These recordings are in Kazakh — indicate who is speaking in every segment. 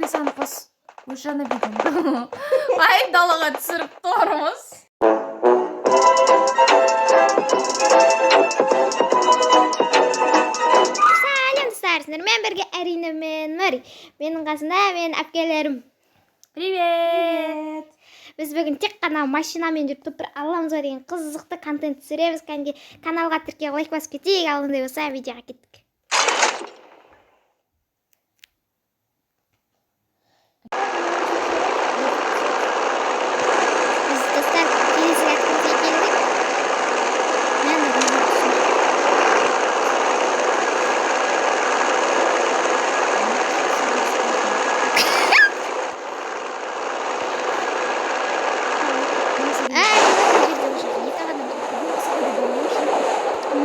Speaker 1: саны қос. Ошаны бидім. Ай, далаға түсіріп тұрмыз.
Speaker 2: Сәлем достар, сіздермен бірге Арина мен Мари. Менің қасымда менің әпкелерім.
Speaker 1: Привет!
Speaker 2: Біз бүгін тек қана машинамен жүріп бір аламызға деген қызықты контент түсіреміз. Кәнге каналға тіркеп лайк басып кетейік. Алындай болса видеоға кеттік. Біз достар келесі әткімізге келдік. Мен де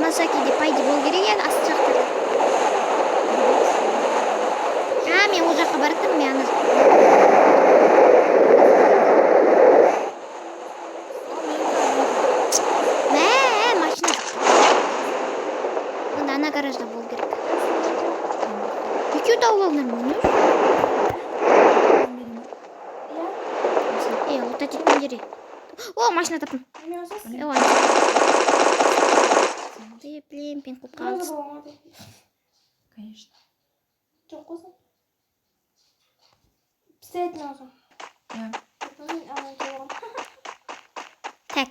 Speaker 2: Масаки де пайды бол керек еді асты жақтарда. Мен ол жаққа барып тұрмын, мен ана. Машина. Онда ана гаражда бол керек. Екеу тауып алдыңдар ма? Ота жеткен жері. О, машина таптым. Блин, пин купкалыз.
Speaker 1: Конечно.
Speaker 3: Çok olsun. Pistolет lazım.
Speaker 1: Ya.
Speaker 2: Так.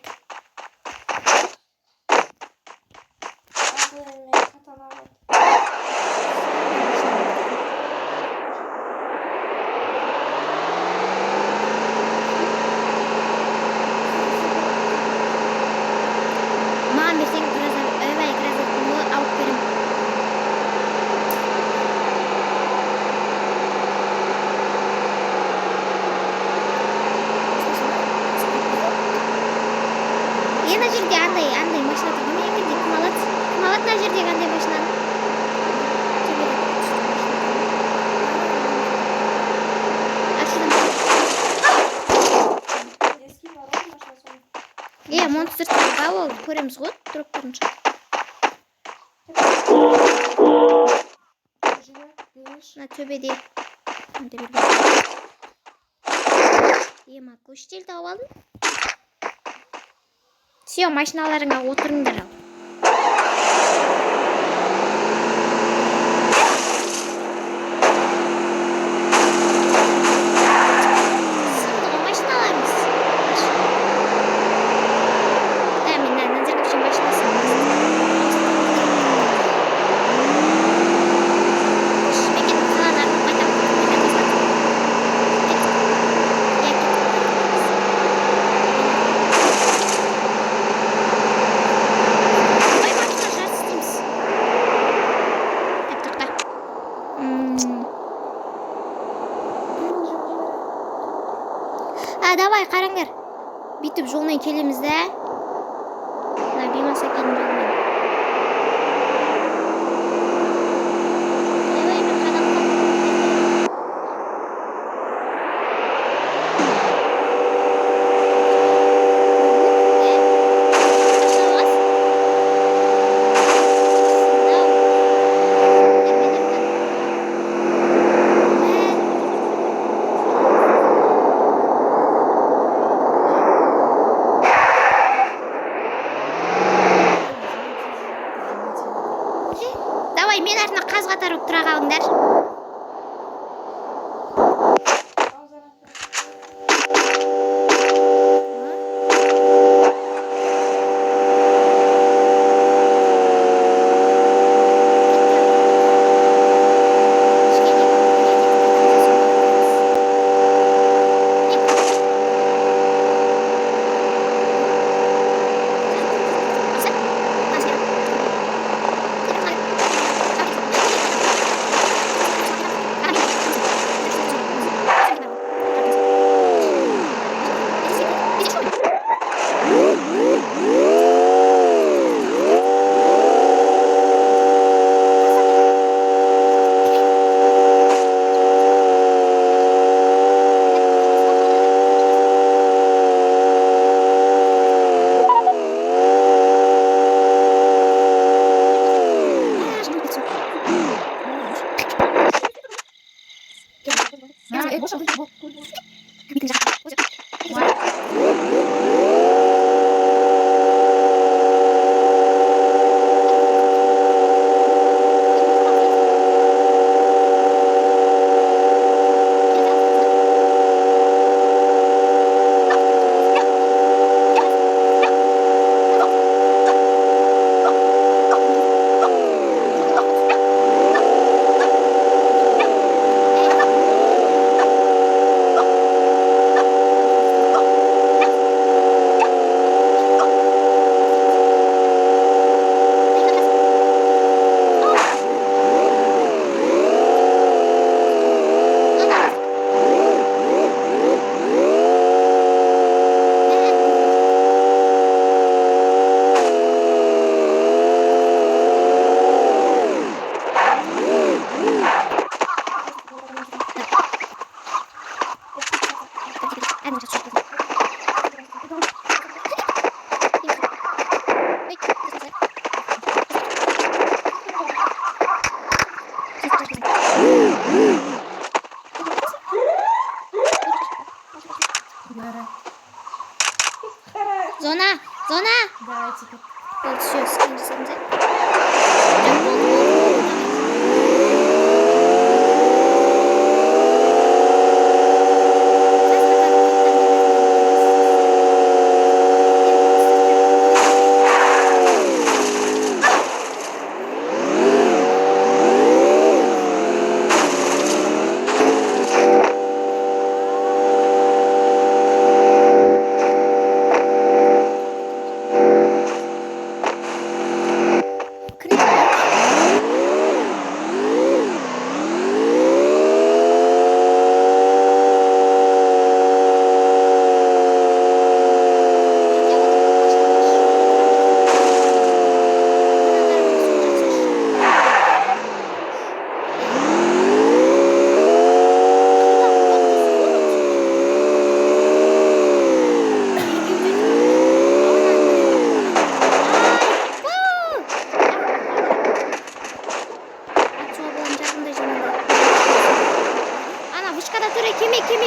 Speaker 2: Маған берсең гразовканы алып берем. Ана жерде андай машина тұрған екен де кім алады мына жердегі андай машинаны? Монстр тұрға ол көреміз ғой тұрып тұрынша. Мына төбеде. Көштел тауып алдым. Все, машиналарыңа отырыңдар ал. Сындығы машиналарымыз. Мен Назар көшен машинасы. Давай, қараңдар. Бүйтіп жолмен келеміз де. Мына Бимасакидің жолымен. Зона.
Speaker 1: Давайте.
Speaker 2: Вот все, скин жасадым.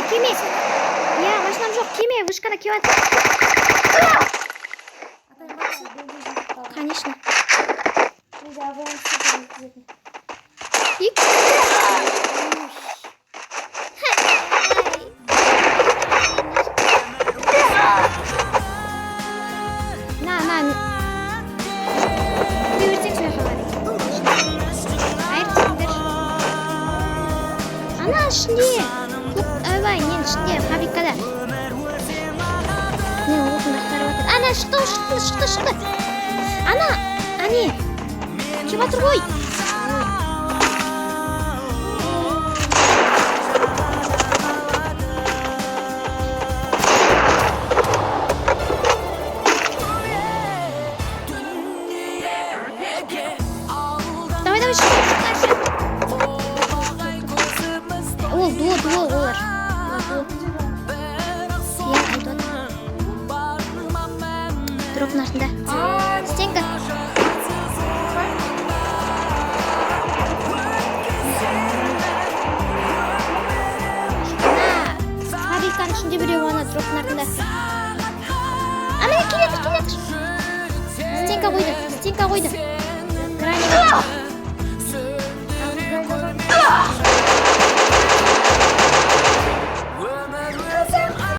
Speaker 2: Кеме. Я машинам жоқ, кеме, вышкада келіп жатыр. Конечно. Ана ішінде ойбай, ненің ішінде фабрикада менің отын ақтарып жатыр. Ана шықты. Ана, әне келіп жатыр ғой. Давай, шықты. Ол дуо олар. Я айтып дроптың артында. Стенка. Фабриканың ішінде біреу ана дроптың артында. Ана келеді. Стенка қойды. Граниға.